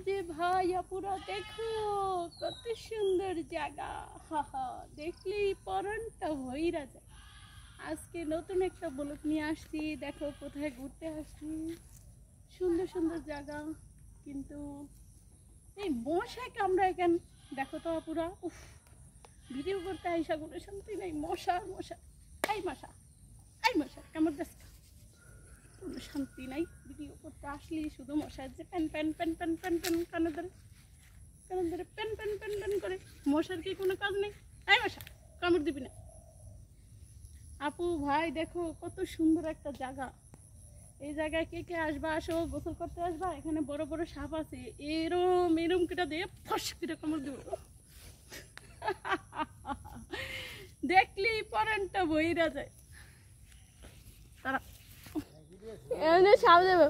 যে ভাই আপুরা দেখো কত সুন্দর জায়গা, হা হা, দেখলেই পরানটা ভইরা যায়। আজকে নতুন একটা ব্লগ নিয়ে আসছি। দেখো কোথায় ঘুরতে আসছি, সুন্দর সুন্দর জায়গা, কিন্তু এই মশা কামড়ায় কেন দেখো তো আপুরা। উফ, ভিডিও করতে আইসা কোনো শান্তি নেই, মশা মশা, এই মশা, এই মশা কামড় দেখ, কোনো শান্তি নাই। ভিডিও করতে আসলি শুধু মশার যে pan pan pan pan pan pan কানে ধরে প্যান প্যান প্যান প্যান করে। মশার কি কোনো কাজ নেই? এই মশা কামড় দিবি না। আপু ভাই দেখো কত সুন্দর একটা জায়গা। এই জায়গায় কে কে আসবা, আসো, গোসল করতে আসবা। এখানে বড় বড় সাপ আছে, এরম এরম কেটা দিয়ে ফস কেটে কামড় দেবো। দেখলেই পরানটা বইরা যায়। তারা এমনি সাপ দেবে।